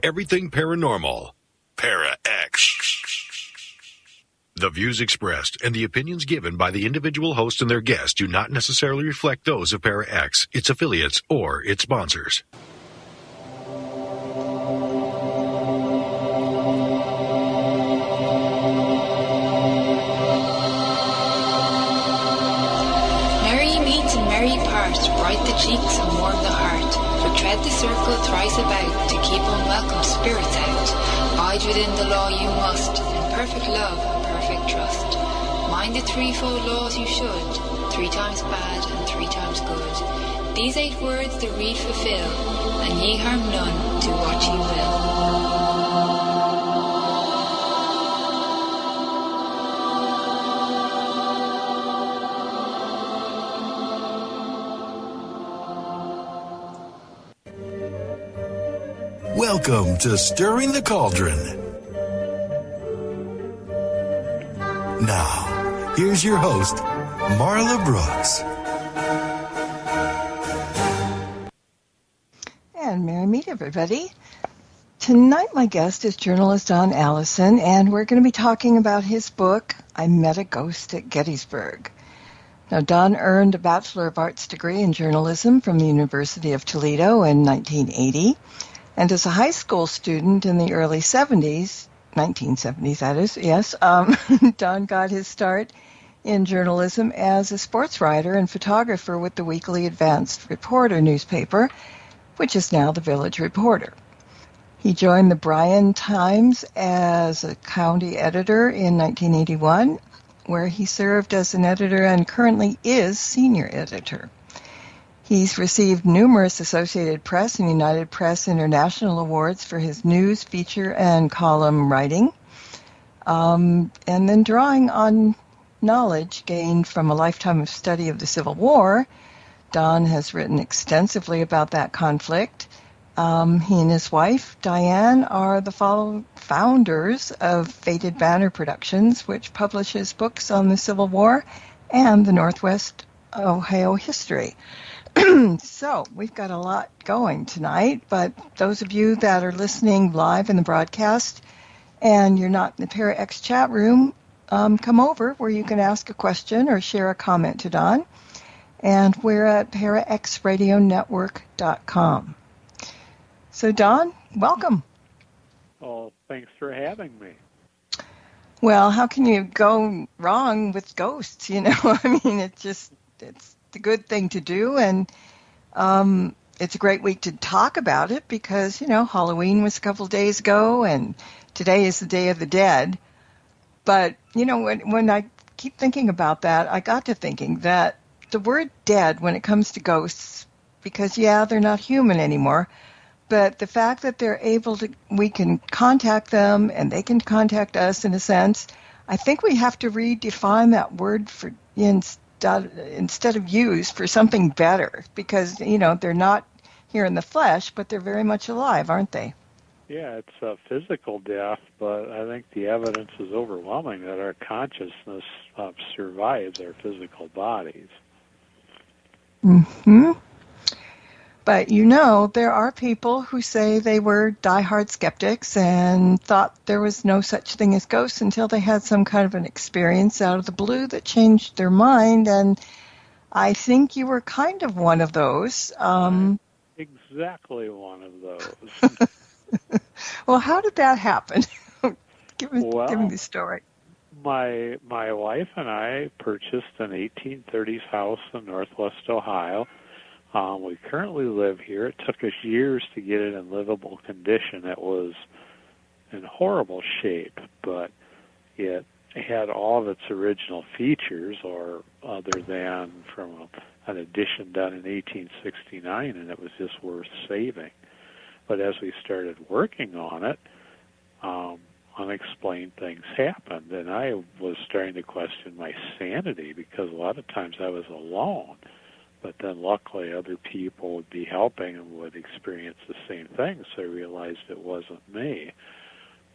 everything paranormal. Para-X. The views expressed and the opinions given by the individual host and their guests do not necessarily reflect those of Para-X, its affiliates, or its sponsors. Merry meets and merry part, bright the cheeks and warm the heart. For tread the circle thrice about, to keep unwelcome spirits out. Abide within the law you must, in perfect love and perfect trust. Mind the threefold laws you should, 3 times bad and 3 times good. These 8 words the read fulfill, and ye harm none, do what ye will. Welcome to Stirring the Cauldron. Now, here's your host, Marla Brooks. And merry meet, everybody. Tonight, my guest is journalist Don Allison, and we're going to be talking about his book, I Met a Ghost at Gettysburg. Now, Don earned a Bachelor of Arts degree in journalism from the University of Toledo in 1980. And as a high school student in the early 70s, 1970s that is, yes, Don got his start in journalism as a sports writer and photographer with the weekly Advanced Reporter newspaper, which is now the Village Reporter. He joined the Bryan Times as a county editor in 1981, where he served as an editor and currently is senior editor. He's received numerous Associated Press and United Press International awards for his news, feature, and column writing. And then drawing on knowledge gained from a lifetime of study of the Civil War, Don has written extensively about that conflict. He and his wife, Diane, are the founders of Faded Banner Productions, which publishes books on the Civil War and the Northwest Ohio history. So we've got a lot going tonight, but those of you that are listening live in the broadcast and you're not in the Para-X chat room, come over where you can ask a question or share a comment to Don. And we're at paraxradionetwork.com. So Don, welcome. Oh, thanks for having me. Well, how can you go wrong with ghosts, you know? I mean, it's a good thing to do, and it's a great week to talk about it because, you know, Halloween was a couple of days ago, and today is the Day of the Dead. But, you know, when I keep thinking about that, I got to thinking that the word dead when it comes to ghosts, because, yeah, they're not human anymore, but the fact that we can contact them and they can contact us in a sense, I think we have to redefine that word instead of use for something better, because, you know, they're not here in the flesh, but they're very much alive, aren't they? Yeah, it's a physical death, but I think the evidence is overwhelming that our consciousness survives our physical bodies. Mm-hmm. But, you know, there are people who say they were diehard skeptics and thought there was no such thing as ghosts until they had some kind of an experience out of the blue that changed their mind. And I think you were kind of one of those. Exactly one of those. Well, how did that happen? Give me the story. My wife and I purchased an 1830s house in Northwest Ohio. We currently live here. It took us years to get it in livable condition. It was in horrible shape, but it had all of its original features, or other than from an addition done in 1869, and it was just worth saving. But as we started working on it, unexplained things happened, and I was starting to question my sanity because a lot of times I was alone. But then luckily other people would be helping and would experience the same thing, so I realized it wasn't me.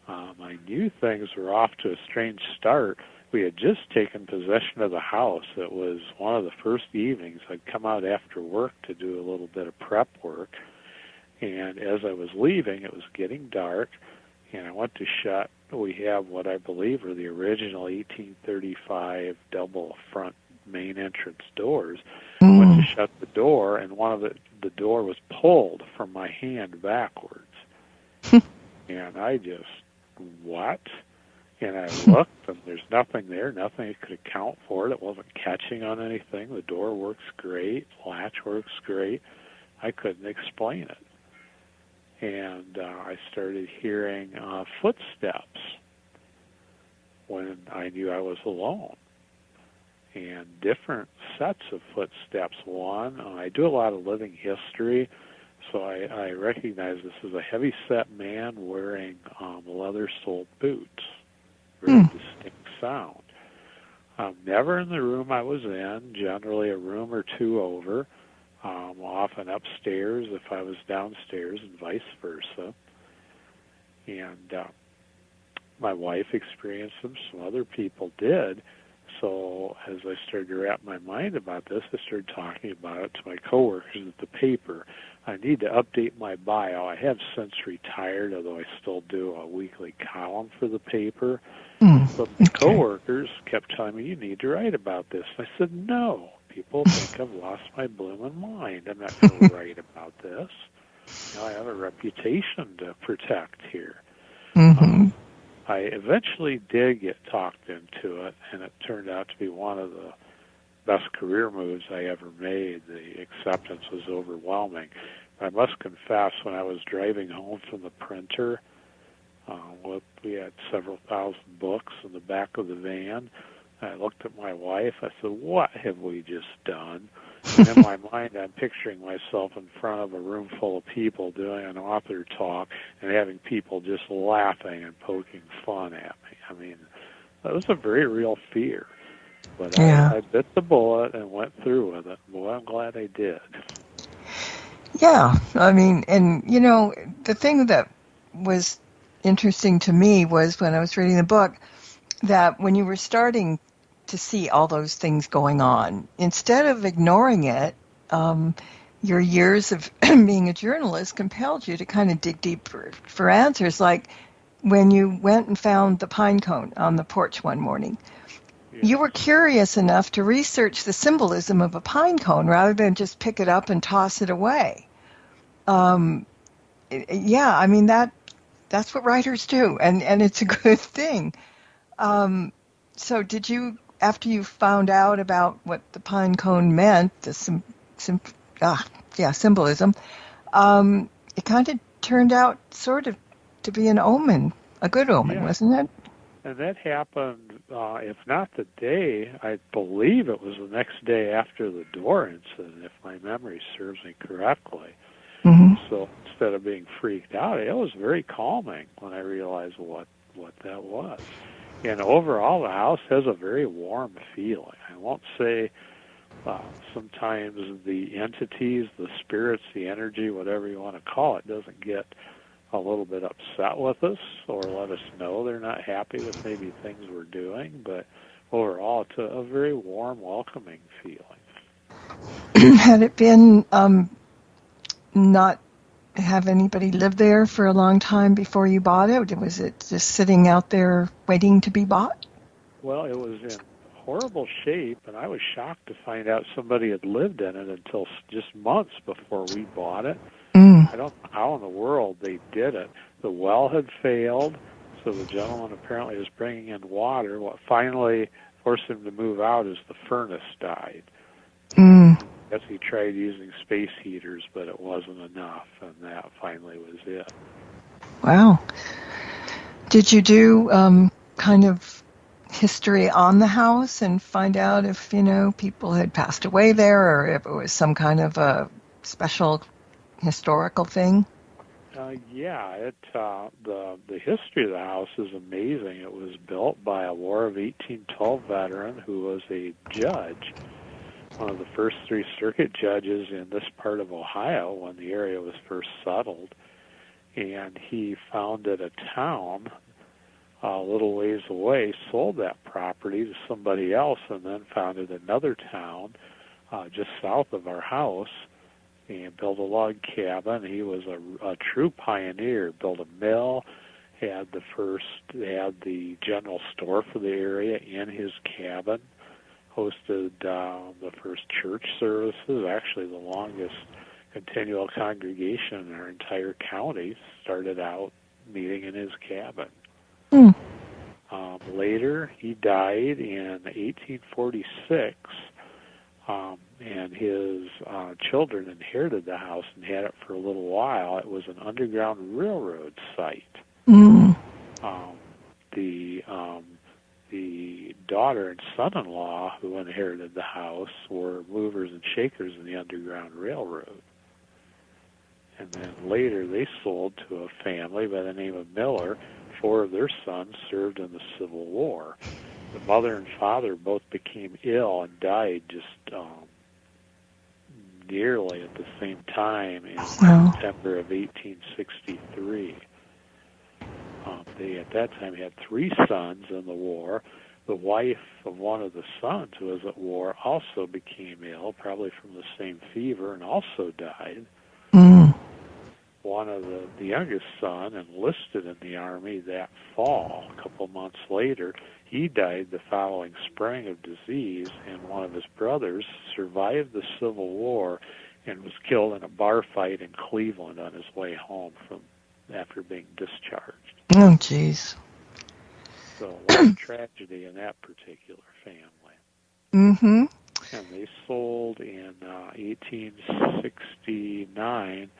I knew things were off to a strange start. We had just taken possession of the house. It was one of the first evenings. I'd come out after work to do a little bit of prep work, And as I was leaving, it was getting dark, and I went to shut. We have what I believe are the original 1835 double front main entrance doors. I went to shut the door, and one of the door was pulled from my hand backwards. And I just, what? And I looked, and there's nothing there, nothing I could account for it. It wasn't catching on anything. The door works great, latch works great. I couldn't explain it. And I started hearing footsteps when I knew I was alone, and different sets of footsteps. One, I do a lot of living history, so I recognize this as a heavy-set man wearing leather-soled boots. Very distinct sound. Never in the room I was in, generally a room or two over. Often upstairs if I was downstairs, and vice versa. And my wife experienced them, some other people did. So as I started to wrap my mind about this, I started talking about it to my coworkers at the paper. I need to update my bio. I have since retired, although I still do a weekly column for the paper. But my coworkers kept telling me, you need to write about this. I said, no. People think I've lost my blooming mind. I'm not going to write about this. I have a reputation to protect here. I eventually did get talked into it, and it turned out to be one of the best career moves I ever made. The acceptance was overwhelming. I must confess, when I was driving home from the printer, we had several thousand books in the back of the van. I looked at my wife. I said, what have we just done? And in my mind, I'm picturing myself in front of a room full of people doing an author talk and having people just laughing and poking fun at me. I mean, that was a very real fear. But I bit the bullet and went through with it. Boy, I'm glad I did. Yeah, I mean, and, the thing that was interesting to me was when I was reading the book, that when you were starting to see all those things going on, instead of ignoring it, your years of being a journalist compelled you to kind of dig deeper for answers. Like when you went and found the pine cone on the porch one morning, you were curious enough to research the symbolism of a pine cone rather than just pick it up and toss it away. I mean, that's what writers do, and it's a good thing. So did you, after you found out about what the pine cone meant, the symbolism, it kind of turned out sort of to be an omen, a good omen, wasn't it? And that happened, if not the day, I believe it was the next day after the door incident, if my memory serves me correctly. So instead of being freaked out, it was very calming when I realized what that was. And overall, the house has a very warm feeling. I won't say sometimes the entities, the spirits, the energy, whatever you want to call it, doesn't get a little bit upset with us or let us know they're not happy with maybe things we're doing. But overall, it's a very warm, welcoming feeling. Had it been not have anybody live there for a long time before you bought it? Was it just sitting out there waiting to be bought? Well, it was in horrible shape, and I was shocked to find out somebody had lived in it until just months before we bought it. I don't know how in the world they did it. The well had failed, so the gentleman apparently was bringing in water. What finally forced him to move out is the furnace died. I guess he tried using space heaters, but it wasn't enough, and that finally was it. Wow. Did you do kind of history on the house and find out if, people had passed away there or if it was some kind of a special historical thing? The history of the house is amazing. It was built by a War of 1812 veteran who was a judge, one of the first 3 circuit judges in this part of Ohio when the area was first settled. And he founded a town a little ways away, sold that property to somebody else, and then founded another town just south of our house and built a log cabin. He was a true pioneer. Built a mill, had the general store for the area in his cabin, hosted the first church services, actually the longest continual congregation in our entire county started out meeting in his cabin. Later, he died in 1846, and his children inherited the house and had it for a little while. It was an Underground Railroad site. The daughter and son-in-law who inherited the house were movers and shakers in the Underground Railroad. And then later they sold to a family by the name of Miller. 4 of their sons served in the Civil War. The mother and father both became ill and died just nearly at the same time in September of 1863. They at that time had 3 sons in the war. The wife of one of the sons who was at war also became ill, probably from the same fever, and also died. One of the youngest son enlisted in the Army that fall. A couple months later, he died the following spring of disease, and one of his brothers survived the Civil War and was killed in a bar fight in Cleveland on his way home after being discharged. Oh, jeez. So a lot of tragedy in that particular family. Mm-hmm. And they sold in 1869,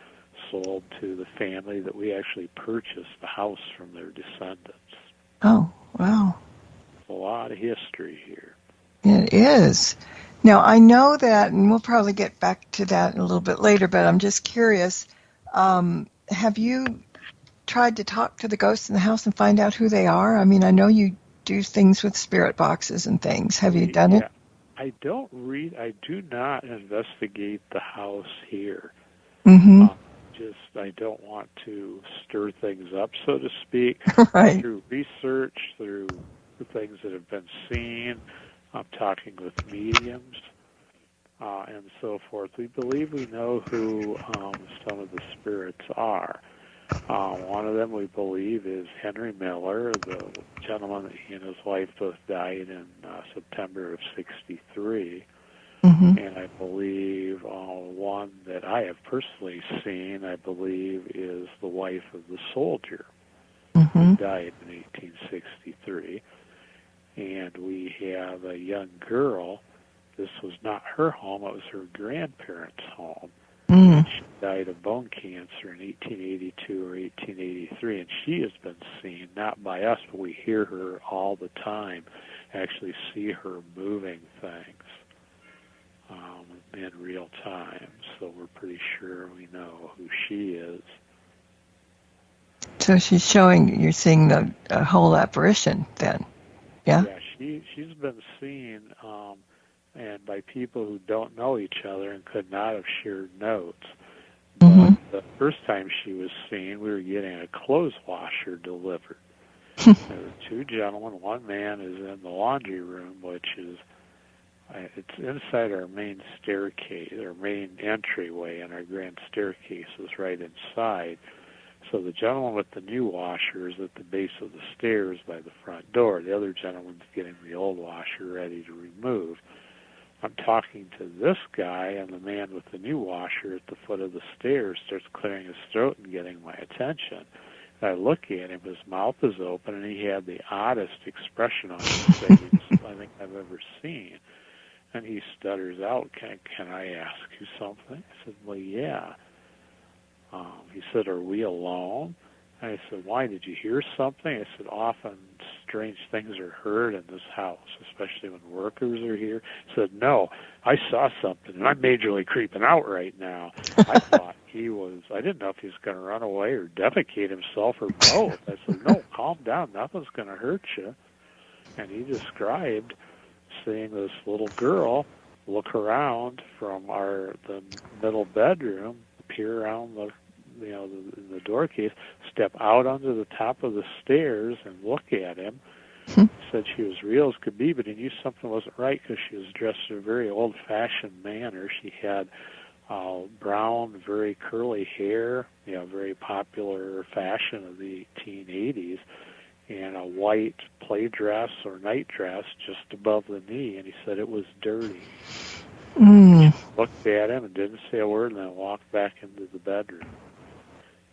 sold to the family that we actually purchased the house from their descendants. Oh, wow. A lot of history here. It is. Now, I know that, and we'll probably get back to that a little bit later, but I'm just curious, have you tried to talk to the ghosts in the house and find out who they are? I mean, I know you do things with spirit boxes and things. Have you done it? I do not investigate the house here. Mm-hmm. I don't want to stir things up, so to speak. Right. Through research, through the things that have been seen, I'm talking with mediums, and so forth. We believe we know who some of the spirits are. One of them we believe is Henry Miller, the gentleman that he and his wife both died in September of '63. Mm-hmm. And I believe one that I have personally seen, I believe, is the wife of the soldier who died in 1863. And we have a young girl. This was not her home, it was her grandparents' home. She died of bone cancer in 1882 or 1883, and she has been seen, not by us, but we hear her all the time, actually see her moving things in real time. So we're pretty sure we know who she is. So she's showing, you're seeing the whole apparition then, yeah? Yeah, she's been seen, and by people who don't know each other and could not have shared notes. But the first time she was seen, we were getting a clothes washer delivered. There were 2 gentlemen. One man is in the laundry room, which is it's inside our main staircase, our main entryway, and our grand staircase is right inside. So the gentleman with the new washer is at the base of the stairs by the front door. The other gentleman's getting the old washer ready to remove. I'm talking to this guy, and the man with the new washer at the foot of the stairs starts clearing his throat and getting my attention. And I look at him, his mouth is open, and he had the oddest expression on his face I think I've ever seen. And he stutters out, can I ask you something? I said, well, yeah. He said, are we alone? And I said, why, did you hear something? I said, often strange things are heard in this house, especially when workers are here. He said, no, I saw something, and I'm majorly creeping out right now. I thought I didn't know if he was going to run away or defecate himself or both. I said, no, calm down, nothing's going to hurt you. And he described seeing this little girl look around from the middle bedroom, peer around the door case, step out onto the top of the stairs and look at him. Said she was real as could be, but he knew something wasn't right because she was dressed in a very old-fashioned manner. She had brown, very curly hair, very popular fashion of the 1880s, and a white play dress or night dress just above the knee, and he said it was dirty. Looked at him and didn't say a word, and then walked back into the bedroom.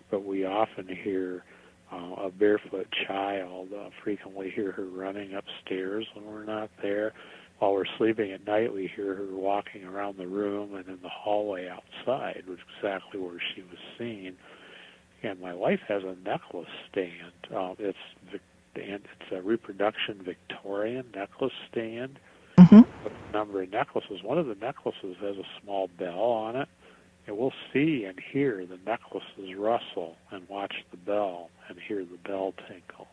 But we often hear a barefoot child, frequently hear her running upstairs when we're not there. While we're sleeping at night, we hear her walking around the room and in the hallway outside, which is exactly where she was seen. And my wife has a necklace stand. It's a reproduction Victorian necklace stand with a number of necklaces. One of the necklaces has a small bell on it, and we'll see and hear the necklaces rustle and watch the bell and hear the bell tinkle.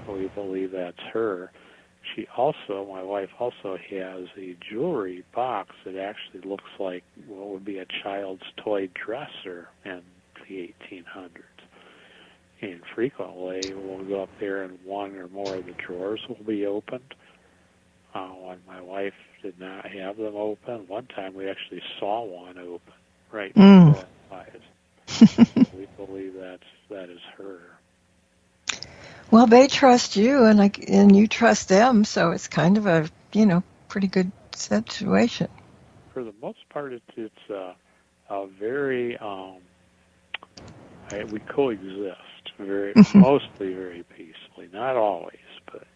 We believe that's her. My wife also has a jewelry box that actually looks like what would be a child's toy dresser in the 1800s. And frequently, we'll go up there and one or more of the drawers will be opened. When my wife did not have them open, one time we actually saw one open right before our eyes. We believe that is her. Well, they trust you, and you trust them, so it's kind of a pretty good situation. For the most part, it's a very we coexist mostly very peacefully. Not always, but.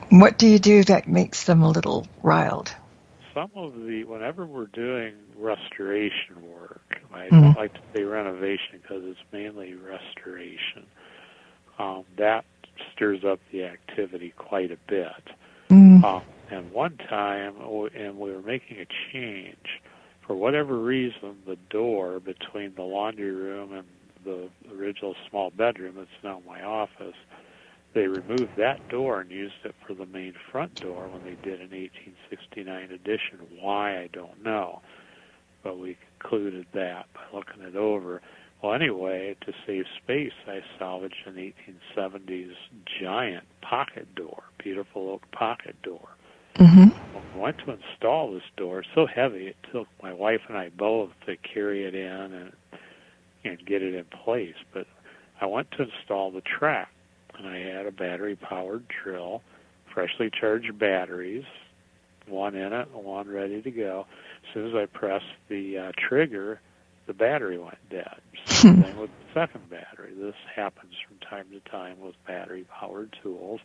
What do you do that makes them a little riled? Whenever we're doing restoration work, I don't like to say renovation because it's mainly restoration. That stirs up the activity quite a bit. And one time, and we were making a change, for whatever reason, the door between the laundry room and the original small bedroom that's now my office, they removed that door and used it for the main front door when they did an 1869 addition. Why, I don't know. But we concluded that by looking it over. Well, anyway, to save space, I salvaged an 1870s giant pocket door, beautiful oak pocket door. When we went to install this door, so heavy, it took my wife and I both to carry it in and get it in place. But I went to install the track, and I had a battery-powered drill, freshly charged batteries, one in it, one ready to go. As soon as I pressed the trigger, the battery went dead. Same thing with the second battery. This happens from time to time with battery-powered tools.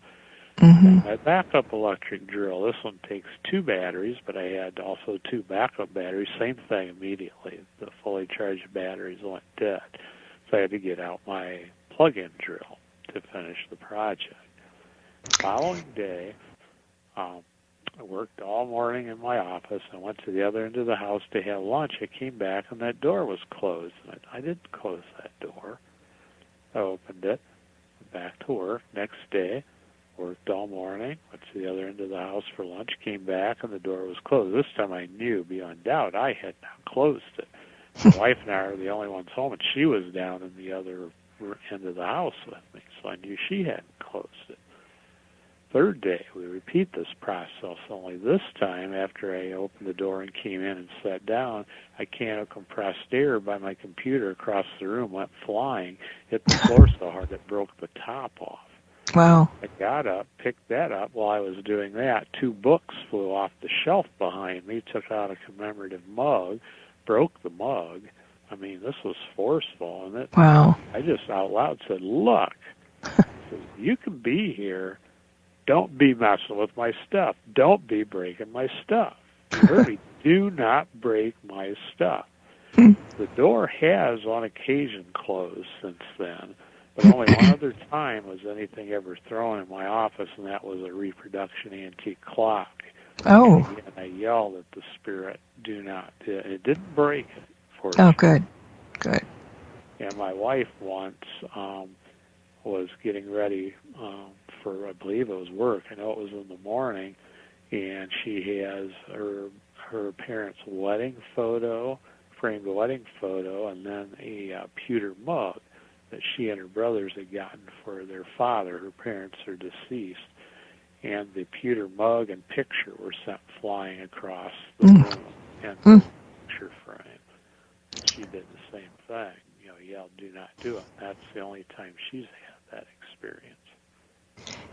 And my backup electric drill, this one takes 2 batteries, but I had also 2 backup batteries. Same thing immediately. The fully charged batteries went dead. So I had to get out my plug-in drill to finish the project. The following day, I worked all morning in my office. I went to the other end of the house to have lunch. I came back, and that door was closed. I didn't close that door. I opened it, went back to work. Next day, worked all morning, went to the other end of the house for lunch, came back, and the door was closed. This time I knew beyond doubt I had not closed it. My wife and I were the only ones home, and she was down in the other end of the house with me, so I knew she hadn't closed it. Third day, we repeat this process, only this time, after I opened the door and came in and sat down, a can of compressed air by my computer across the room went flying, hit the floor so hard it broke the top off. Wow. I got up, picked that up. While I was doing that, 2 books flew off the shelf behind me, took out a commemorative mug, broke the mug. I mean, this was forceful. And wow. I just out loud said, look, you can be here. Don't be messing with my stuff. Don't be breaking my stuff. You heard me. Do not break my stuff. The door has, on occasion, closed since then, but only one other time was anything ever thrown in my office, and that was a reproduction antique clock. Oh. And again, I yelled at the spirit, do not. It didn't break it. Oh, good. Good. And my wife once was getting ready for, I believe it was work. I know it was in the morning, and she has her parents' wedding photo, framed wedding photo, and then a pewter mug that she and her brothers had gotten for their father. Her parents are deceased, and the pewter mug and picture were sent flying across the room, and the picture did the same thing. Yelled, "Do not do it." That's the only time she's had that experience.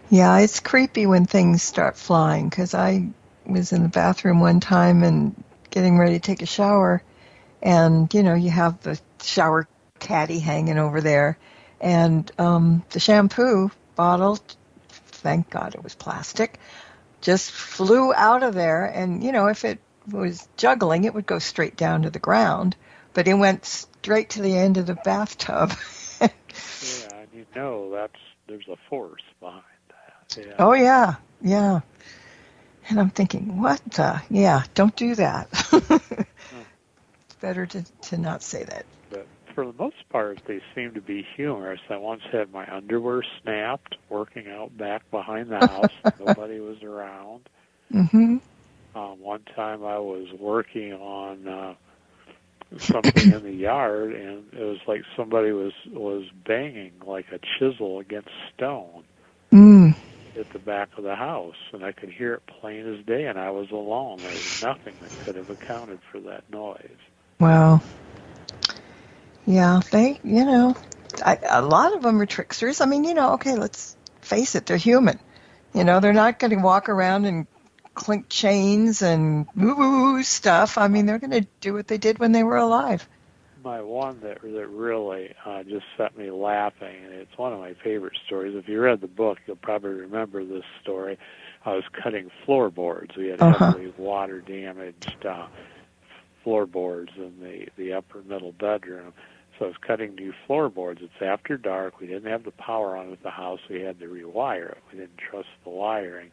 Yeah, it's creepy when things start flying, because I was in the bathroom one time and getting ready to take a shower, and, you have the shower caddy hanging over there, and the shampoo bottle, thank God it was plastic, just flew out of there, and, if it was juggling, it would go straight down to the ground, but it went straight to the end of the bathtub. Yeah, and there's a force behind that. Yeah. Oh, yeah. And I'm thinking, what the? Yeah, don't do that. It's better to not say that. But for the most part, they seem to be humorous. I once had my underwear snapped working out back behind the house. Nobody was around. Mm-hmm. One time I was working on something in the yard, and it was like somebody was banging like a chisel against stone at the back of the house, and I could hear it plain as day, and I was alone. There was nothing that could have accounted for that noise. Wow. Yeah, they, a lot of them are tricksters. I mean, okay, let's face it, they're human. They're not going to walk around and clink chains and woo-woo stuff. I mean, they're going to do what they did when they were alive. My one that really just set me laughing, and it's one of my favorite stories. If you read the book, you'll probably remember this story. I was cutting floorboards. We had heavily water-damaged floorboards in the upper middle bedroom. So I was cutting new floorboards. It's after dark. We didn't have the power on at the house. We had to rewire it. We didn't trust the wiring.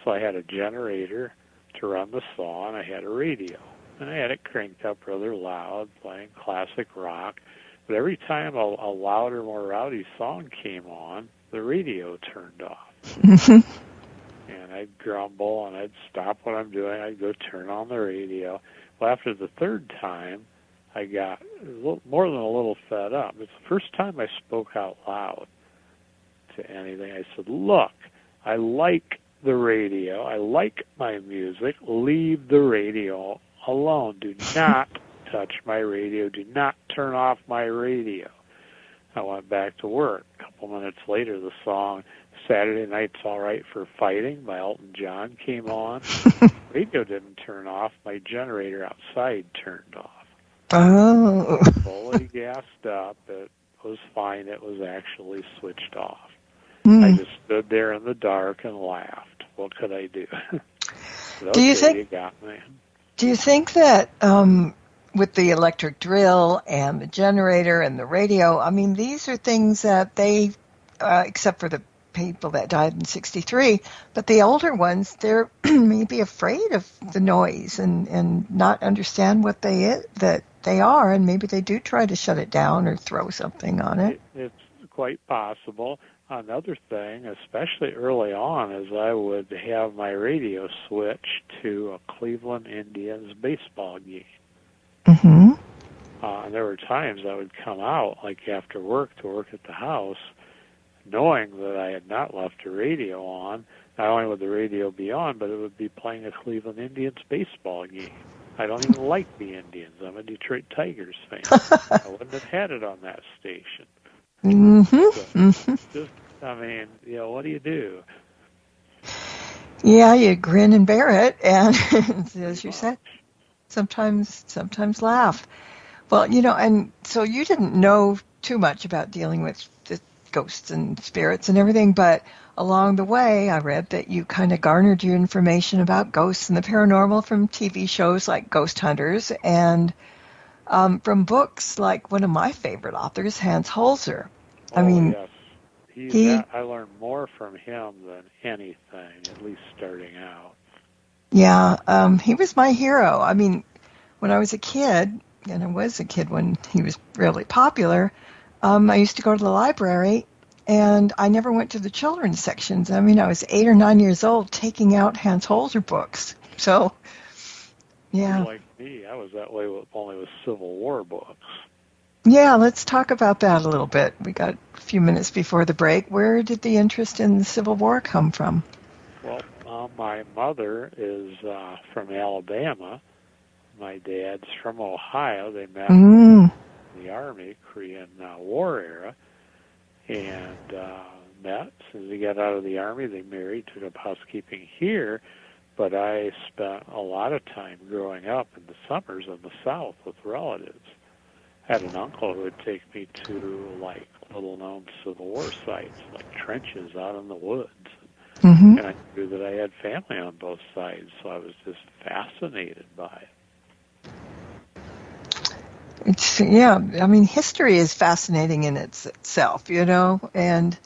So I had a generator to run the saw, and I had a radio. And I had it cranked up rather loud, playing classic rock. But every time a louder, more rowdy song came on, the radio turned off. And I'd grumble, and I'd stop what I'm doing. I'd go turn on the radio. Well, after the third time, I got more than a little fed up. It's the first time I spoke out loud to anything. I said, "Look, I like the radio. I like my music. Leave the radio alone. Do not touch my radio. Do not turn off my radio." I went back to work. A couple minutes later, the song "Saturday Night's All Right for Fighting" by Elton John came on. Radio didn't turn off. My generator outside turned off. Oh. Fully gassed up. It was fine. It was actually switched off. I just stood there in the dark and laughed. What could I do? Do you think? You got me. Do you think that with the electric drill and the generator and the radio, I mean, these are things that they, except for the people that died in '63, but the older ones, they're maybe afraid of the noise and not understand what that they are, and maybe they do try to shut it down or throw something on it. It's quite possible. Another thing, especially early on, is I would have my radio switch to a Cleveland Indians baseball game. Mm-hmm. And there were times I would come out, like after work, to work at the house, knowing that I had not left a radio on. Not only would the radio be on, but it would be playing a Cleveland Indians baseball game. I don't even like the Indians. I'm a Detroit Tigers fan. I wouldn't have had it on that station. Mm-hmm. Just, what do you do? Yeah, you grin and bear it, and as you said, sometimes laugh. Well, and so you didn't know too much about dealing with the ghosts and spirits and everything, but along the way, I read that you kind of garnered your information about ghosts and the paranormal from TV shows like Ghost Hunters and from books like one of my favorite authors, Hans Holzer. Yes. I learned more from him than anything, at least starting out. Yeah, he was my hero. I mean, when I was a kid, and I was a kid when he was really popular, I used to go to the library, and I never went to the children's sections. I mean, I was 8 or 9 years old taking out Hans Holzer books. So, yeah. Like me, I was that way only with Civil War books. Yeah, let's talk about that a little bit. We got a few minutes before the break. Where did the interest in the Civil War come from? Well, my mother is from Alabama, my dad's from Ohio. They met Mm. in the Army, Korean War era, and met. As soon as he got out of the Army, they married, took up housekeeping here. But I spent a lot of time growing up in the summers in the South with relatives. I had an uncle who would take me to, like, little-known Civil War sites, like trenches out in the woods. Mm-hmm. And I knew that I had family on both sides, so I was just fascinated by it. Yeah, I mean, history is fascinating in itself, and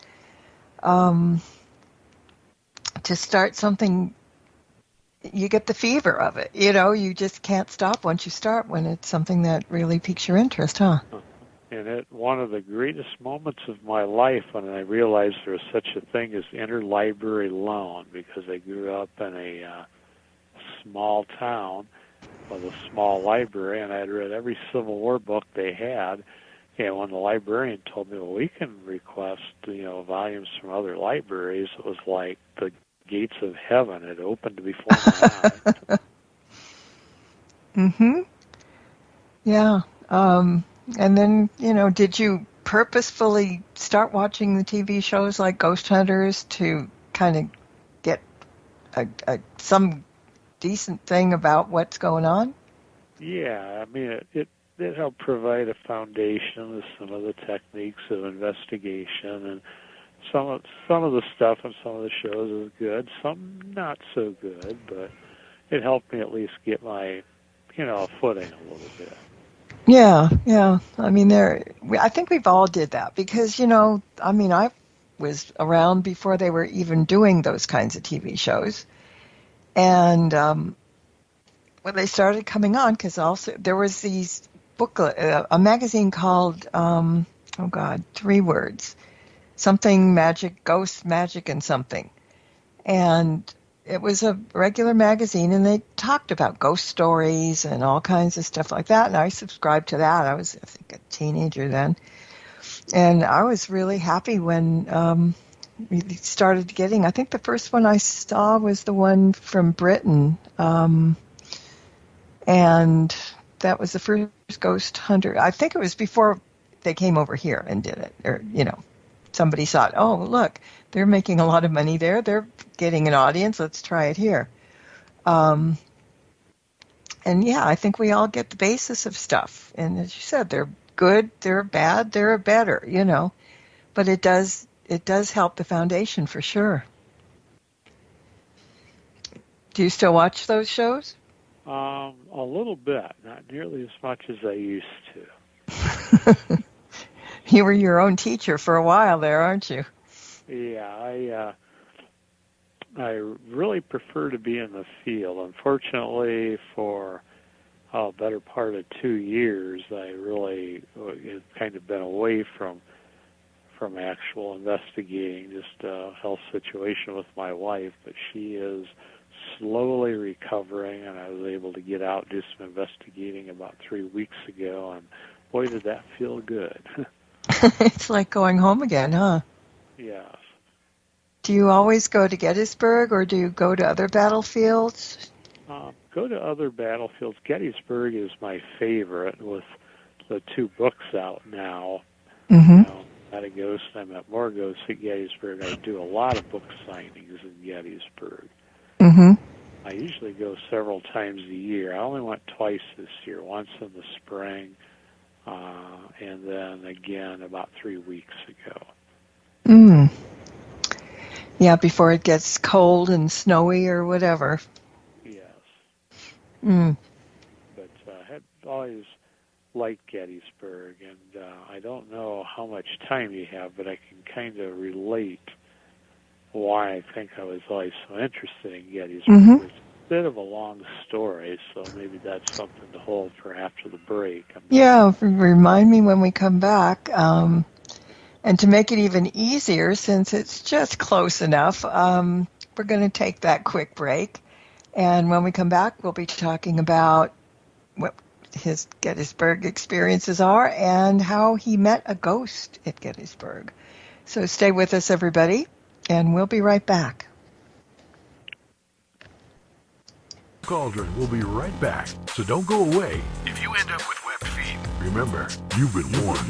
to start something, you get the fever of it, you just can't stop once you start when it's something that really piques your interest, huh? And one of the greatest moments of my life when I realized there was such a thing as interlibrary loan, because I grew up in a small town with a small library, and I had read every Civil War book they had. And when the librarian told me, well, we can request, volumes from other libraries, it was like the gates of heaven had opened before my eyes. Mm-hmm. Yeah. And then, did you purposefully start watching the TV shows like Ghost Hunters to kind of get some decent thing about what's going on? Yeah, I mean, it helped provide a foundation of some of the techniques of investigation, and some of the stuff in some of the shows is good, some not so good, but it helped me at least get my, footing a little bit. Yeah. I mean, I think we've all did that because, I was around before they were even doing those kinds of TV shows. And when they started coming on, because also there was these booklet, a magazine called, 3 words, something magic, ghost magic and something. And it was a regular magazine, and they talked about ghost stories and all kinds of stuff like that. And I subscribed to that. I was, I think, a teenager then. And I was really happy when we started getting, I think the first one I saw was the one from Britain. And that was the first Ghost Hunter. I think it was before they came over here and did it. Or, somebody thought, oh, look, they're making a lot of money there. They're getting an audience. Let's try it here. And yeah, I think we all get the basis of stuff. And as you said, they're good, they're bad, they're better, But it does help the foundation for sure. Do you still watch those shows? A little bit, not nearly as much as I used to. You were your own teacher for a while there, aren't you? Yeah, I really prefer to be in the field. Unfortunately, for a better part of 2 years, I really have kind of been away from actual investigating, just a health situation with my wife, but she is slowly recovering, and I was able to get out and do some investigating about 3 weeks ago, and boy, did that feel good. It's like going home again, huh? Yes. Do you always go to Gettysburg, or do you go to other battlefields? Go to other battlefields. Gettysburg is my favorite, with the 2 books out now. Mm-hmm. I met a ghost. I met more ghosts at Gettysburg. I do a lot of book signings in Gettysburg. Mm-hmm. I usually go several times a year. I only went twice this year, once in the spring, and then again about 3 weeks ago. Mm. Yeah, before it gets cold and snowy or whatever. Yes. Mm. But I had always liked Gettysburg, and I don't know how much time you have, but I can kind of relate why I think I was always so interested in Gettysburg. Mm-hmm. It's a bit of a long story, so maybe that's something to hold for after the break. Yeah, remind me when we come back. And to make it even easier, since it's just close enough, we're going to take that quick break. And when we come back, we'll be talking about what his Gettysburg experiences are and how he met a ghost at Gettysburg. So stay with us, everybody, and we'll be right back. Cauldron will be right back, so don't go away. If you end up with webbed feet, remember, you've been warned.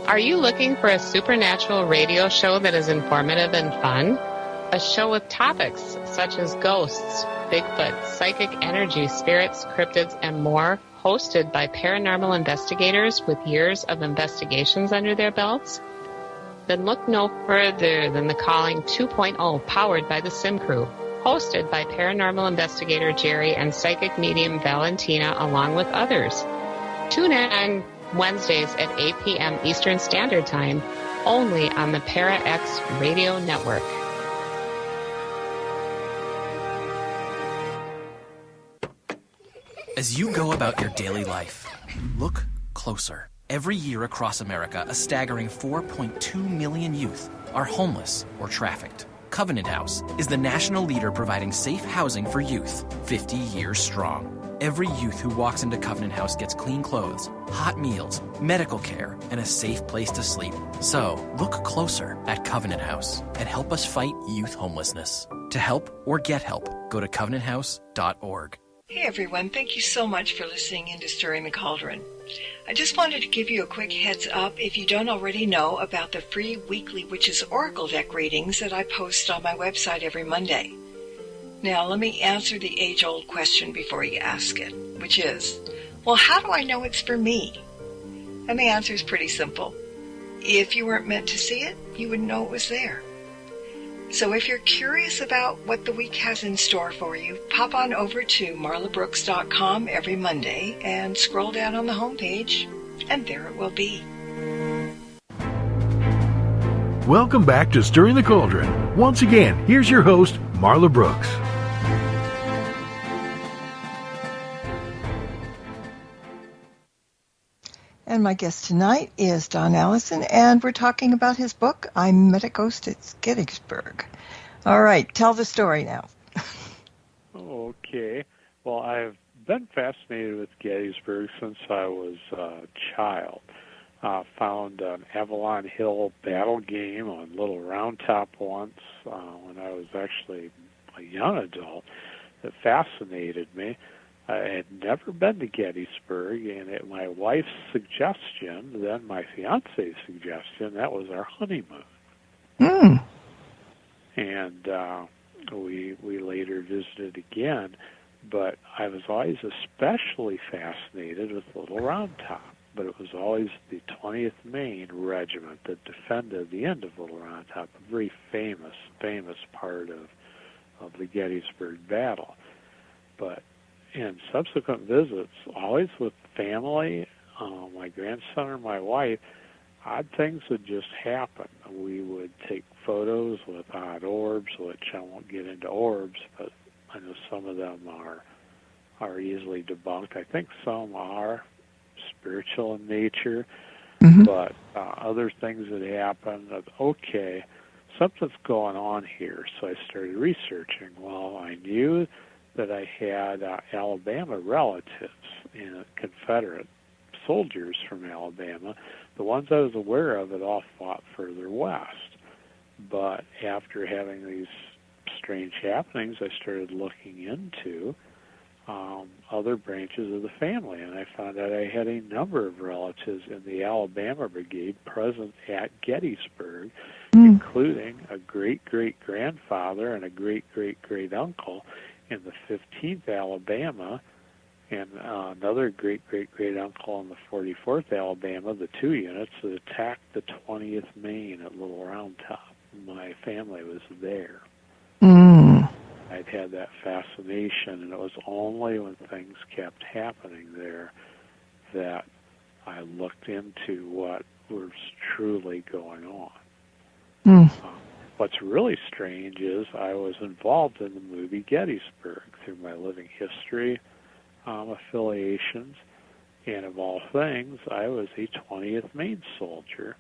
Are you looking for a supernatural radio show that is informative and fun? A show with topics such as ghosts, Bigfoot, psychic energy, spirits, cryptids, and more, hosted by paranormal investigators with years of investigations under their belts? Then look no further than The Calling 2.0, powered by the Sim Crew, hosted by paranormal investigator Jerry and psychic medium Valentina, along with others. Tune in on Wednesdays at 8 p.m. Eastern Standard Time, only on the Para X Radio Network. As you go about your daily life, look closer. Every year across America, a staggering 4.2 million youth are homeless or trafficked. Covenant House is the national leader providing safe housing for youth, 50 years strong. Every youth who walks into Covenant House gets clean clothes, hot meals, medical care, and a safe place to sleep. So, look closer at Covenant House and help us fight youth homelessness. To help or get help, go to covenanthouse.org. Hey everyone, thank you so much for listening in to Stirring the Cauldron. I just wanted to give you a quick heads up if you don't already know about the free weekly Witches Oracle deck readings that I post on my website every Monday. Now let me answer the age-old question before you ask it, which is, well, how do I know it's for me? And the answer is pretty simple. If you weren't meant to see it, you wouldn't know it was there. So if you're curious about what the week has in store for you, pop on over to marlabrooks.com every Monday and scroll down on the homepage, and there it will be. Welcome back to Stirring the Cauldron. Once again, here's your host, Marla Brooks. And my guest tonight is Don Allison, and we're talking about his book, I Met a Ghost at Gettysburg. All right, tell the story now. Okay. Well, I've been fascinated with Gettysburg since I was a child. Found an Avalon Hill battle game on Little Round Top once when I was actually a young adult. It fascinated me. I had never been to Gettysburg, and at my wife's suggestion, then my fiance's suggestion, that was our honeymoon. Mm. And we later visited again, but I was always especially fascinated with Little Round Top. But it was always the 20th Maine Regiment that defended the end of Little Round Top, a very famous part of the Gettysburg battle. But in subsequent visits, always with family, my grandson or my wife, odd things would just happen. We would take photos with odd orbs, which I won't get into orbs, but I know some of them are easily debunked. I think some are spiritual in nature, but other things that happen, okay, something's going on here. So I started researching. Well, I knew that I had Alabama relatives, Confederate soldiers from Alabama. The ones I was aware of had all fought further west. But after having these strange happenings, I started looking into other branches of the family, and I found out I had a number of relatives in the Alabama Brigade present at Gettysburg, including a great-great-grandfather and a great-great-great-uncle in the 15th Alabama, and another great-great-great-uncle in the 44th Alabama, the two units that attacked the 20th Maine at Little Round Top. My family was there. I'd had that fascination, and it was only when things kept happening there that I looked into what was truly going on. What's really strange is I was involved in the movie Gettysburg through my living history affiliations, and of all things, I was a 20th Maine soldier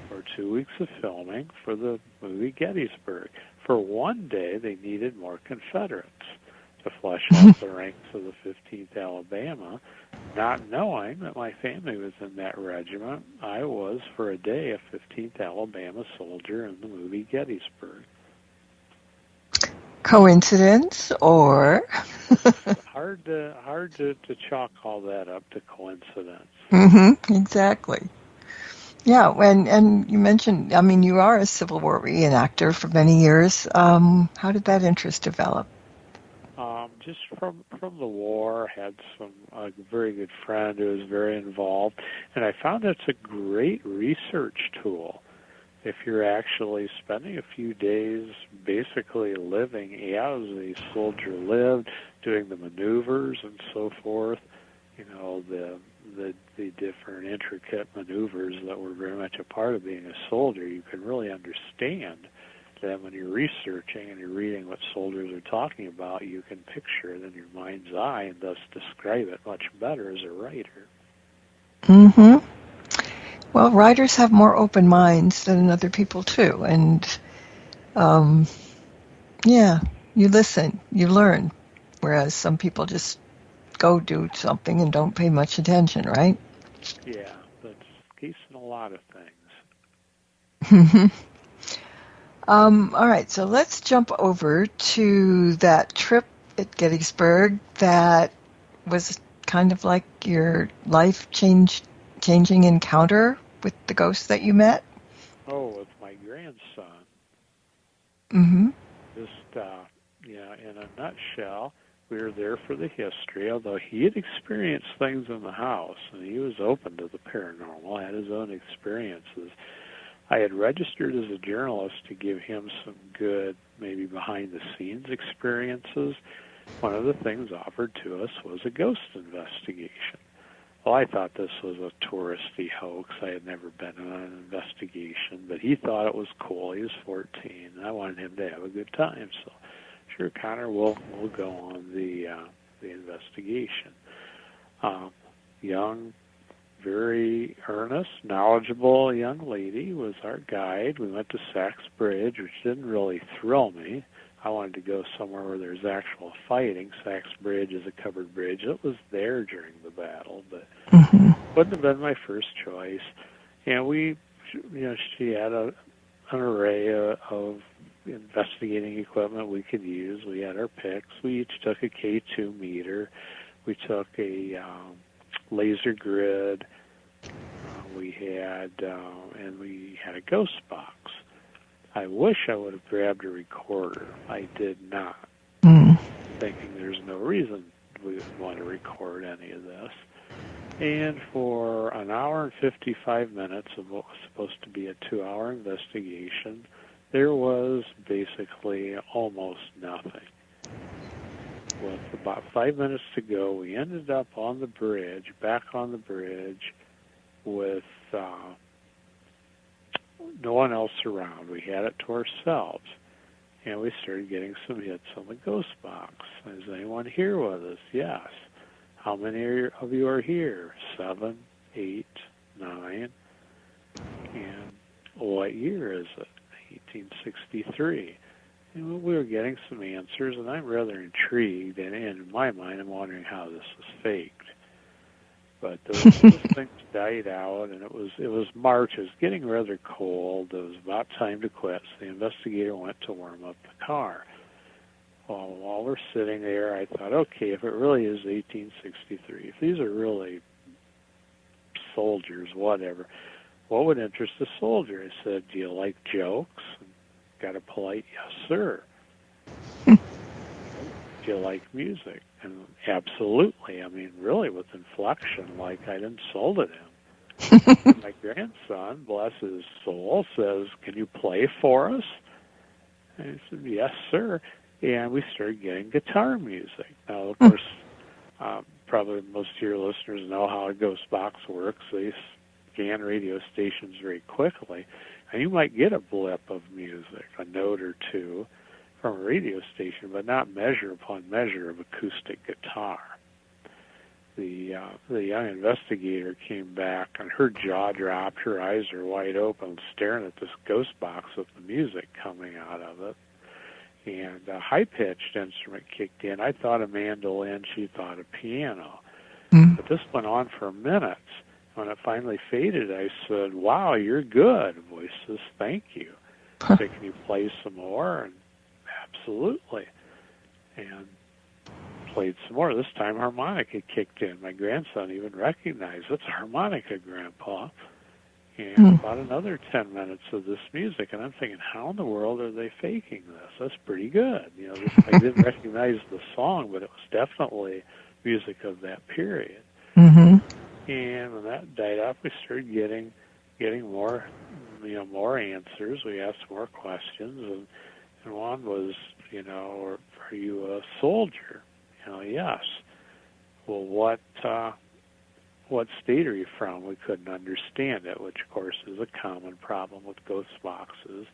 for 2 weeks of filming for the movie Gettysburg. For one day, they needed more Confederates to flesh out the ranks of the 15th Alabama. Not knowing that my family was in that regiment, I was, for a day, a 15th Alabama soldier in the movie Gettysburg. Coincidence or? hard to chalk all that up to coincidence. Exactly. Yeah, and you mentioned, I mean, you are a Civil War reenactor for many years. How did that interest develop? Just from the war, had a very good friend who was very involved, and I found it's a great research tool. If you're actually spending a few days basically living as a soldier lived, doing the maneuvers and so forth, the different intricate maneuvers that were very much a part of being a soldier, you can really understand that when you're researching and you're reading what soldiers are talking about, you can picture it in your mind's eye and thus describe it much better as a writer. Mm-hmm. Well, writers have more open minds than other people too, and you listen, you learn, whereas some people just go do something and don't pay much attention, right? Yeah, that's the case in a lot of things. All right, so let's jump over to that trip at Gettysburg that was kind of like your life-changing encounter with the ghost that you met. Oh, with my grandson. Mm-hmm. Just, in a nutshell, we were there for the history, although he had experienced things in the house, and he was open to the paranormal, had his own experiences. I had registered as a journalist to give him some good, maybe behind-the-scenes experiences. One of the things offered to us was a ghost investigation. Well, I thought this was a touristy hoax. I had never been on an investigation, but he thought it was cool. He was 14, and I wanted him to have a good time. So, sure, Connor, we'll go on the investigation. Young, very earnest, knowledgeable young lady was our guide. We went to Sachs Bridge, which didn't really thrill me. I wanted to go somewhere where there's actual fighting. Sachs Bridge is a covered bridge. It was there during the battle, but wouldn't have been my first choice. And she had an array of investigating equipment we could use. We had our picks. We each took a K2 meter. We took a laser grid. We had a ghost box. I wish I would have grabbed a recorder. I did not, thinking there's no reason we would want to record any of this. And for an hour and 55 minutes of what was supposed to be a 2-hour investigation, there was basically almost nothing. With about 5 minutes to go, we ended up on the bridge, back on the bridge, with no one else around. We had it to ourselves, and we started getting some hits on the ghost box. Is anyone here with us? Yes. How many of you are here? 7, 8, 9. And what year is it? 1863. And we were getting some answers, and I'm rather intrigued, and in my mind, I'm wondering how this was faked. But those things died out, and it was March. It was getting rather cold. It was about time to quit, so the investigator went to warm up the car. Well, while we're sitting there, I thought, okay, if it really is 1863, if these are really soldiers, whatever, what would interest a soldier? I said, do you like jokes? And got a polite, yes, sir. Do you like music? And absolutely. I mean, really with inflection, like I'd insulted him. My grandson, bless his soul, says, can you play for us? And I said, yes, sir. And we started getting guitar music. Now, of course, probably most of your listeners know how a ghost box works. They scan radio stations very quickly. And you might get a blip of music, a note or two, from a radio station, but not measure upon measure of acoustic guitar. The young investigator came back, and her jaw dropped, her eyes are wide open, staring at this ghost box with the music coming out of it. And a high-pitched instrument kicked in. I thought a mandolin, she thought a piano. But this went on for minutes. When it finally faded, I said, wow, you're good. The voice says, thank you. I said, can you play some more? And absolutely. And played some more. This time harmonica kicked in. My grandson even recognized, it's a harmonica, Grandpa. And about another 10 minutes of this music, and I'm thinking, how in the world are they faking this? That's pretty good. I didn't recognize the song, but it was definitely music of that period. Mm-hmm. And when that died off, we started getting more, more answers. We asked more questions, and one was, are you a soldier? Yes. Well, what state are you from? We couldn't understand it, which, of course, is a common problem with ghost boxes.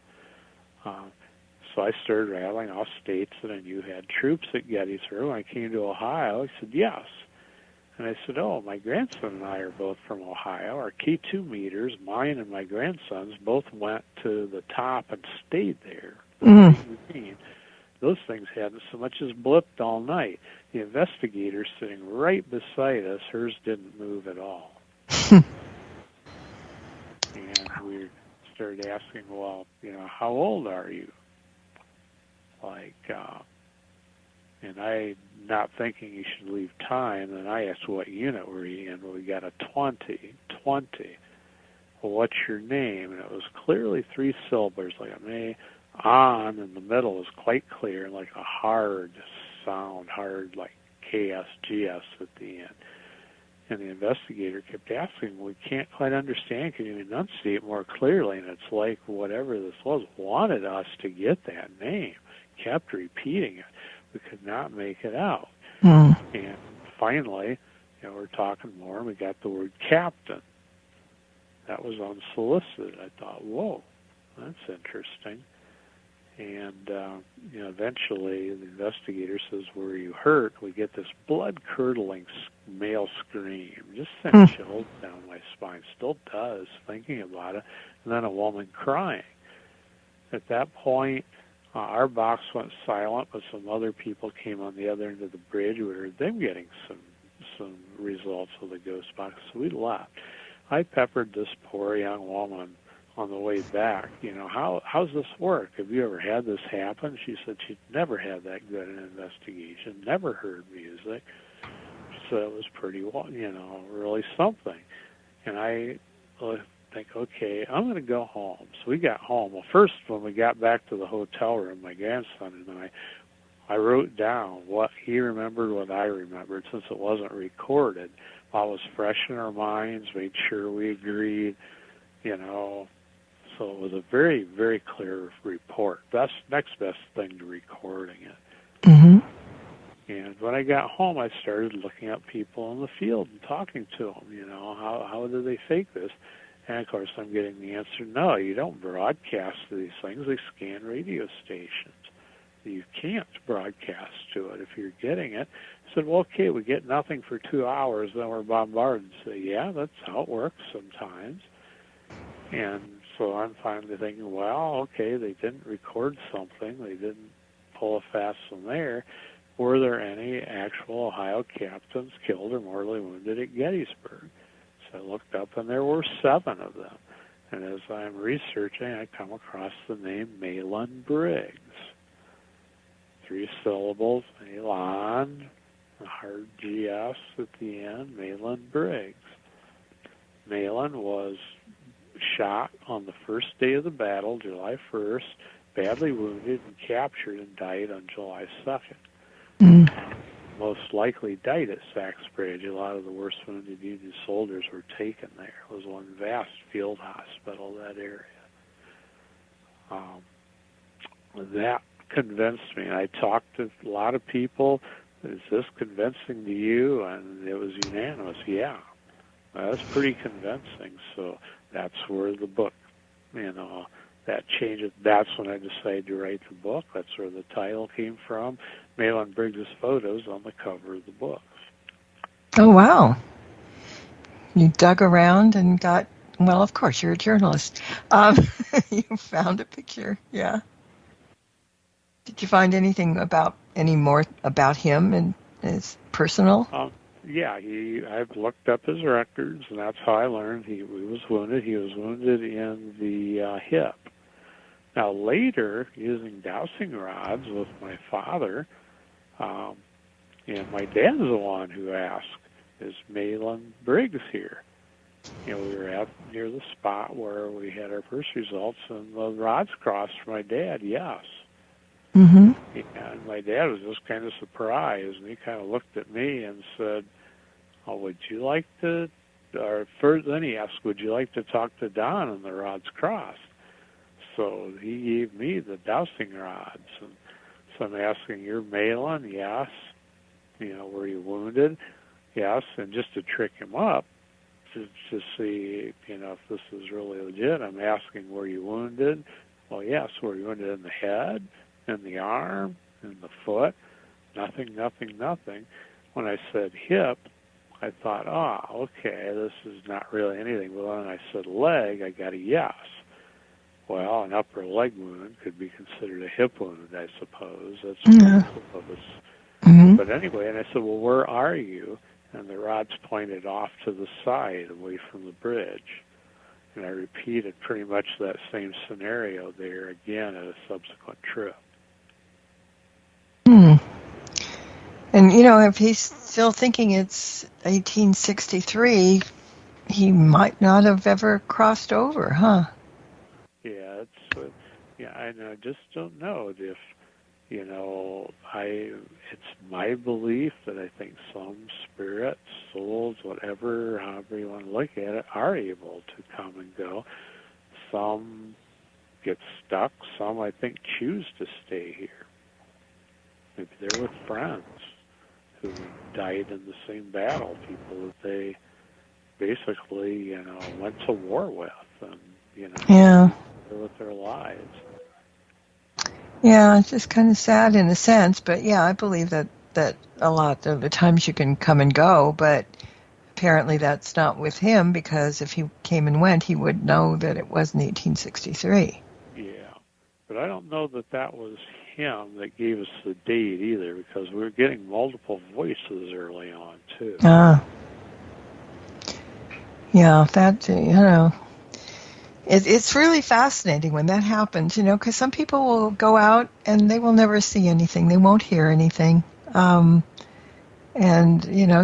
So I started rattling off states that I knew had troops at Gettysburg. When I came to Ohio, he said, yes. And I said, oh, my grandson and I are both from Ohio. Our K2 meters, mine and my grandson's, both went to the top and stayed there. Those things hadn't so much as blipped all night. The investigator sitting right beside us, hers didn't move at all. And we started asking, well, how old are you? And I, not thinking you should leave time, and I asked, what unit were you in? Well, we got a 20. Well, what's your name? And it was clearly 3 syllables, like a may. On in the middle was quite clear, like a hard sound, hard like KSGS at the end. And the investigator kept asking, we can't quite understand, can you enunciate more clearly? And it's like whatever this was wanted us to get that name, kept repeating it. We could not make it out. And finally, we're talking more, and we got the word captain. That was unsolicited. I thought, whoa, that's interesting. And, eventually the investigator says, were you hurt? We get this blood-curdling male scream. Just sent chills down my spine. Still does, thinking about it. And then a woman crying. At that point, our box went silent, but some other people came on the other end of the bridge. We heard them getting some results of the ghost box, so we left. I peppered this poor young woman on the way back, how's this work? Have you ever had this happen? She said she'd never had that good an investigation, never heard music. She said it was pretty, really something. And I think, okay, I'm going to go home. So we got home. Well, first, when we got back to the hotel room, my grandson and I wrote down what he remembered, what I remembered, since it wasn't recorded. All was fresh in our minds, made sure we agreed, So it was a very, very clear report. Next best thing to recording it. Mm-hmm. And when I got home, I started looking up people in the field and talking to them. How do they fake this? And, of course, I'm getting the answer, no, you don't broadcast to these things. They scan radio stations. You can't broadcast to it if you're getting it. I said, well, okay, we get nothing for 2 hours, then we're bombarded. And say, yeah, that's how it works sometimes. And so I'm finally thinking, well, okay, they didn't record something. They didn't pull a fast one there. Were there any actual Ohio captains killed or mortally wounded at Gettysburg? So I looked up, and there were 7 of them. And as I'm researching, I come across the name Malin Briggs. 3 syllables, Malin, a hard GS at the end, Malin Briggs. Malin was shot on the first day of the battle, July 1st, badly wounded and captured, and died on July 2nd. Most likely died at Sachs Bridge. A lot of the worst wounded Union soldiers were taken there. It was one vast field hospital, that area. That convinced me. I talked to a lot of people. Is this convincing to you? And it was unanimous. Yeah, that's pretty convincing. So that's where the book, that changes. That's when I decided to write the book. That's where the title came from. Malin Briggs' photos on the cover of the book. Oh, wow. You dug around and got, well, of course, you're a journalist. You found a picture, yeah. Did you find anything any more about him and his personal? Yeah, I've looked up his records, and that's how I learned he was wounded. He was wounded in the hip. Now later, using dowsing rods with my father, and my dad's the one who asked, is Malin Briggs here? We were near the spot where we had our first results, and the rods crossed for my dad, yes. Mm-hmm. And my dad was just kind of surprised, and he kind of looked at me and said, "Oh, would you like to?" Or first, then he asked, "Would you like to talk to Don?" And the rods crossed. So he gave me the dowsing rods, and so I'm asking, "You're Malin?" Yes. Were you wounded? Yes. And just to trick him up, to see, if this is really legit, I'm asking, "Were you wounded?" Well, yes. Were you wounded in the head? In the arm, in the foot? Nothing. When I said hip, I thought, okay, this is not really anything. But when I said leg, I got a yes. Well, an upper leg wound could be considered a hip wound, I suppose. That's what it was. Mm-hmm. But anyway, and I said, well, where are you? And the rods pointed off to the side, away from the bridge. And I repeated pretty much that same scenario there again at a subsequent trip. And, if he's still thinking it's 1863, he might not have ever crossed over, huh? Yeah, I just don't know if, it's my belief that I think some spirits, souls, whatever, however you want to look at it, are able to come and go. Some get stuck. Some, I think, choose to stay here. Maybe they're with friends who died in the same battle, people that they basically, went to war with, and, Yeah. with their lives. Yeah, it's just kind of sad in a sense, but yeah, I believe that a lot of the times you can come and go, but apparently that's not with him, because if he came and went, he would know that it wasn't 1863. Yeah, but I don't know that was him that gave us the date either, because we were getting multiple voices early on, too. Yeah, that, it's really fascinating when that happens, because some people will go out and they will never see anything. They won't hear anything. And,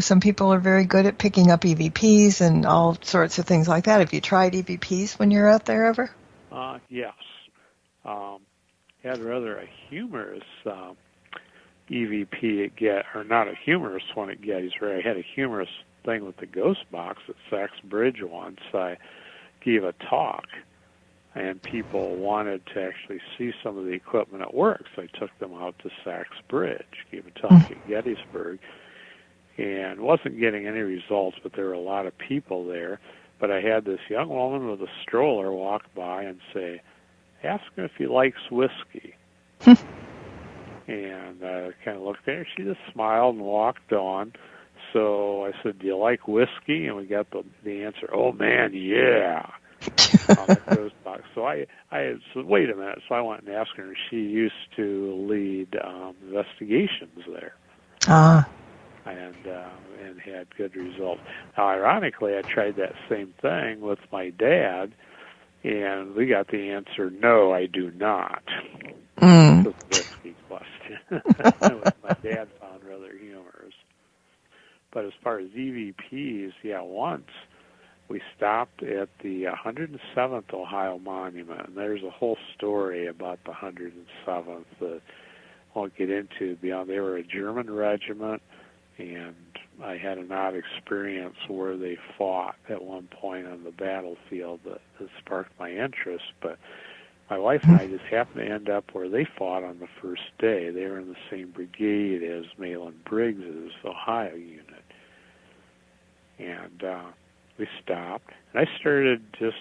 some people are very good at picking up EVPs and all sorts of things like that. Have you tried EVPs when you're out there ever? Yes. Had rather a humorous EVP at or not a humorous one at Gettysburg. I had a humorous thing with the ghost box at Sachs Bridge once. I gave a talk, and people wanted to actually see some of the equipment at work, so I took them out to Sachs Bridge, gave a talk at Gettysburg, and wasn't getting any results, but there were a lot of people there. But I had this young woman with a stroller walk by and say, "Ask him if he likes whiskey." And I kind of looked at her. She just smiled and walked on. So I said, "Do you like whiskey?" And we got the answer, "Oh, man, yeah." So I said, "Wait a minute." So I went and asked her. She used to lead investigations there. And had good results. Now, ironically, I tried that same thing with my dad, and we got the answer, "No, I do not." The whiskey question. Which my dad found rather humorous. But as far as EVPs, once we stopped at the 107th Ohio Monument, and there's a whole story about the 107th that I won't get into beyond. They were a German regiment, and I had an odd experience where they fought at one point on the battlefield that sparked my interest. But my wife and I just happened to end up where they fought on the first day. They were in the same brigade as Malin Briggs's Ohio unit. And we stopped, and I started just,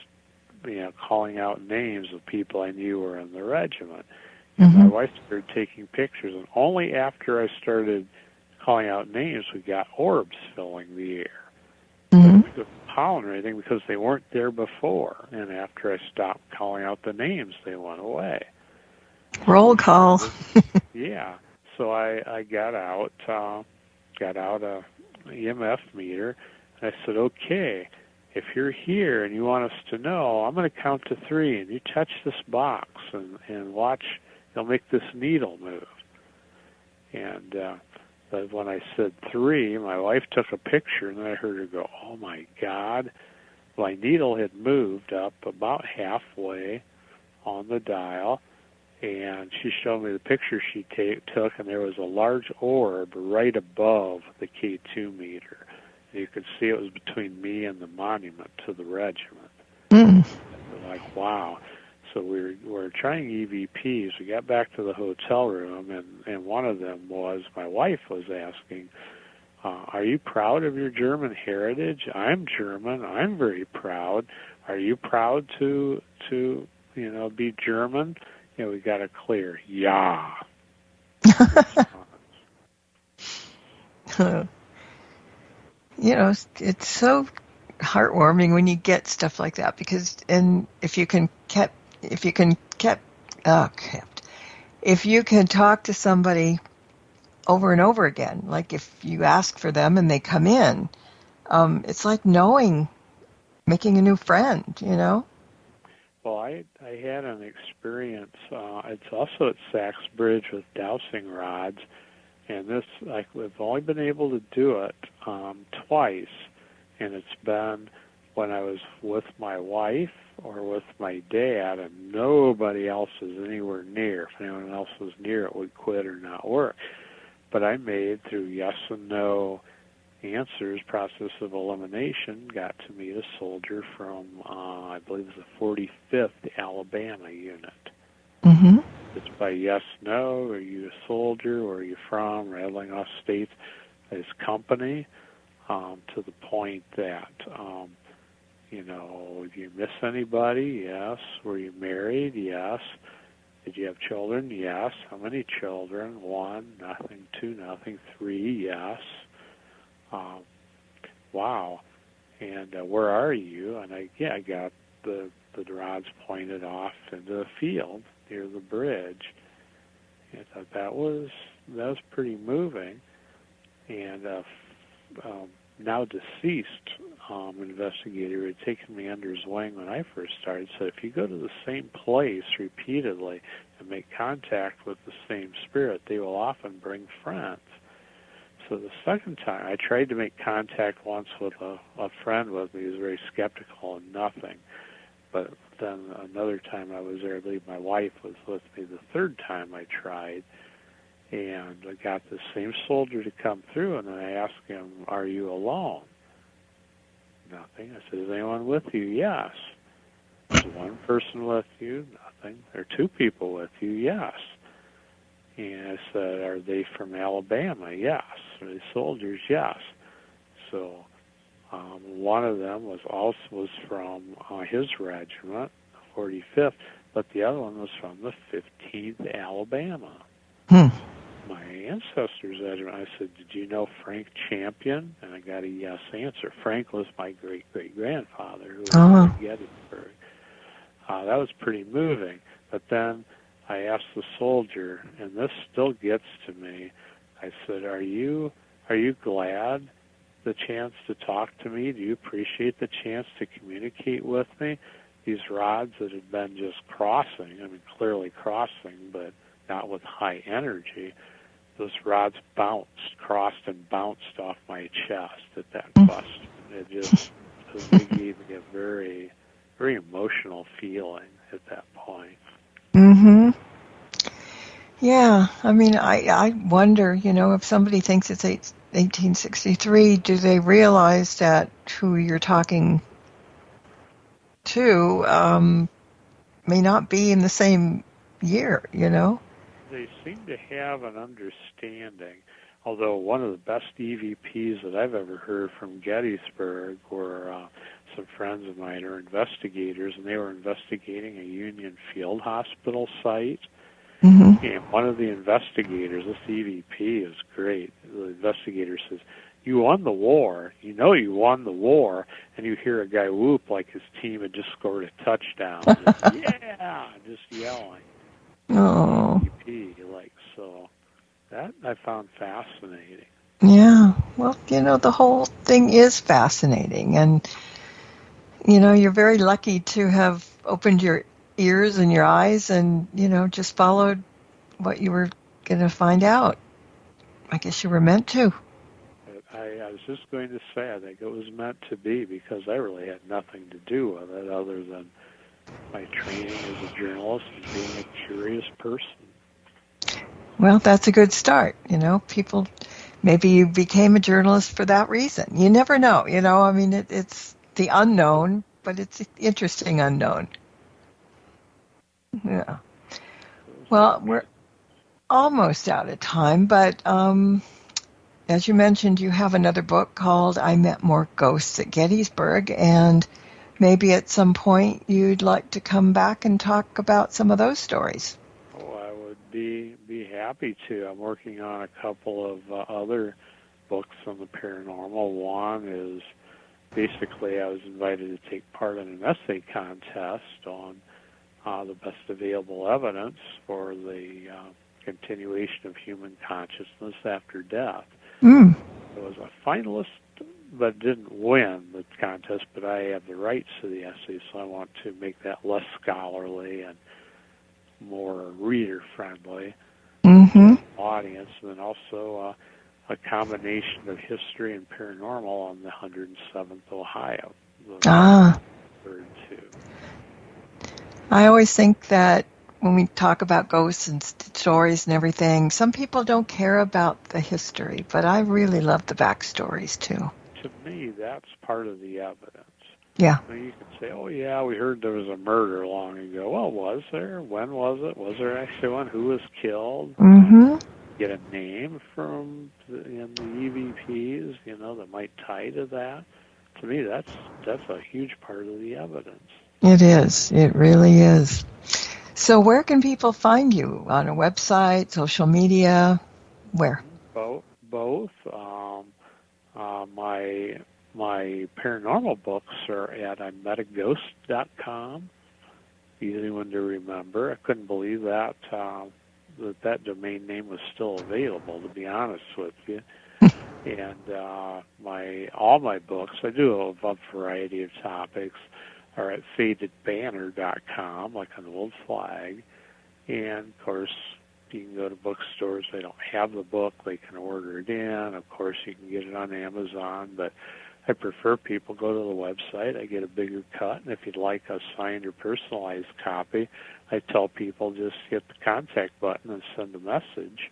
calling out names of people I knew were in the regiment. And my wife started taking pictures, and only after I started calling out names, we got orbs filling the air. But it wasn't pollen or anything, because they weren't there before. And after I stopped calling out the names, they went away. Roll call. Yeah. So I got out a EMF meter. I said, "Okay, if you're here and you want us to know, I'm going to count to 3, and you touch this box and watch, you'll make this needle move. And but when I said 3, my wife took a picture, and then I heard her go, oh, my God. My needle had moved up about halfway on the dial, and she showed me the picture she took, and there was a large orb right above the K2 meter. And you could see it was between me and the monument to the regiment. Mm. Like, wow. So we're trying EVPs. We got back to the hotel room, and one of them was, my wife was asking, are you proud of your German heritage? I'm German. I'm very proud. Are you proud to be German? We got a clear, yeah. It's so heartwarming when you get stuff like that, because if you can talk to somebody over and over again, like if you ask for them and they come in, it's like making a new friend, Well, I had an experience. It's also at Sachs Bridge with dowsing rods, and I've only been able to do it twice, and it's been when I was with my wife or with my dad, and nobody else is anywhere near. If anyone else was near, it would quit or not work. But I made, through yes and no answers, process of elimination, got to meet a soldier from, I believe it was the 45th Alabama unit. Mm-hmm. It's by yes, no, are you a soldier, where are you from, rattling off states, his company, to the point that, did you miss anybody? Yes. Were you married? Yes. Did you have children? Yes. How many children? 1, nothing. 2, nothing. 3, yes. Wow. And where are you? And I got the rods pointed off into the field near the bridge. And I thought that was pretty moving. And now deceased investigator who had taken me under his wing when I first started said, if you go to the same place repeatedly and make contact with the same spirit, they will often bring friends. So the second time, I tried to make contact once with a friend with me who was very skeptical and nothing. But then another time I was there, I believe my wife was with me. The third time I tried, and I got the same soldier to come through, and then I asked him, are you alone? Nothing. I said, is anyone with you? Yes. Is one person with you? Nothing. There are 2 people with you? Yes. And I said, are they from Alabama? Yes. Are they soldiers? Yes. So one of them was from his regiment, the 45th, but the other one was from the 15th Alabama. My ancestors' regiment. I said, did you know Frank Champion? And I got a yes answer. Frank was my great-great-grandfather who was at Gettysburg. That was pretty moving. But then I asked the soldier, and this still gets to me, I said, are you glad the chance to talk to me? Do you appreciate the chance to communicate with me? These rods that have been just crossing, clearly crossing, but not with high energy, those rods crossed and bounced off my chest at that question. They gave me a very, very emotional feeling at that point. Mm-hmm. Yeah, I wonder, if somebody thinks it's 1863, do they realize that who you're talking to may not be in the same year, They seem to have an understanding, although one of the best EVPs that I've ever heard from Gettysburg were some friends of mine are investigators, and they were investigating a Union field hospital site. Mm-hmm. And one of the investigators, this EVP is great, the investigator says, you won the war, you won the war, and you hear a guy whoop like his team had just scored a touchdown. Just, yeah, just yelling. Oh. EVP, so that I found fascinating. Yeah, well, the whole thing is fascinating, and You're very lucky to have opened your ears and your eyes and, just followed what you were going to find out. I guess you were meant to. I was just going to say, I think it was meant to be, because I really had nothing to do with it other than my training as a journalist and being a curious person. Well, that's a good start. People, maybe you became a journalist for that reason. You never know. It's the unknown, but it's an interesting unknown. Yeah. Well, we're almost out of time, but as you mentioned, you have another book called I Met More Ghosts at Gettysburg, and maybe at some point you'd like to come back and talk about some of those stories. Oh, I would be happy to. I'm working on a couple of other books on the paranormal. One is basically I was invited to take part in an essay contest on the best available evidence for the continuation of human consciousness after death. I was a finalist, but didn't win the contest, but I have the rights to the essay, so I want to make that less scholarly and more reader-friendly audience, and then also a combination of history and paranormal on the 107th Ohio. I always think that when we talk about ghosts and stories and everything, some people don't care about the history, but I really love the backstories too. To me, that's part of the evidence. Yeah. You can say, oh, yeah, we heard there was a murder long ago. Well, was there? When was it? Was there actually one? Who was killed? Get a name from the EVPs, that might tie to that. To me, that's a huge part of the evidence. It is. It really is. So where can people find you? On a website, social media? Where? Both. My paranormal books are at imetaghost.com. Easy one to remember. I couldn't believe that that domain name was still available, to be honest with you. And all my books, I do a variety of topics, are at fadedbanner.com, like an old flag. And, of course, you can go to bookstores. They don't have the book. They can order it in. Of course, you can get it on Amazon. But I prefer people go to the website. I get a bigger cut. And if you'd like a signed or personalized copy, I tell people just hit the contact button and send a message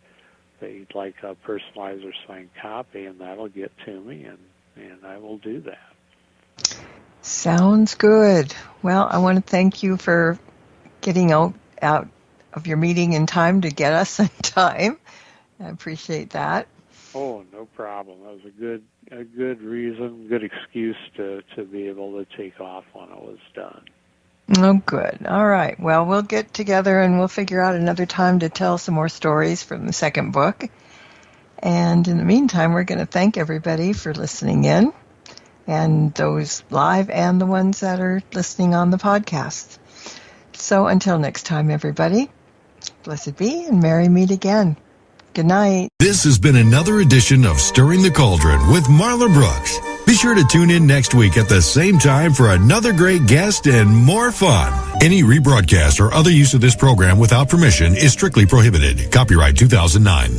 that you'd like a personalized or signed copy, and that'll get to me, and I will do that. Sounds good. Well, I want to thank you for getting out of your meeting in time to get us in time. I appreciate that. Oh, no problem. That was a good reason, good excuse to be able to take off when it was done. Oh, good. All right. Well, we'll get together and we'll figure out another time to tell some more stories from the second book. And in the meantime, we're going to thank everybody for listening in, and those live and the ones that are listening on the podcast. So until next time, everybody, blessed be and merry meet again. Good night. This has been another edition of Stirring the Cauldron with Marla Brooks. Be sure to tune in next week at the same time for another great guest and more fun. Any rebroadcast or other use of this program without permission is strictly prohibited. Copyright 2009.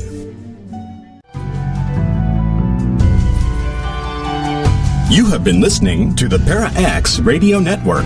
You have been listening to the Para X Radio Network.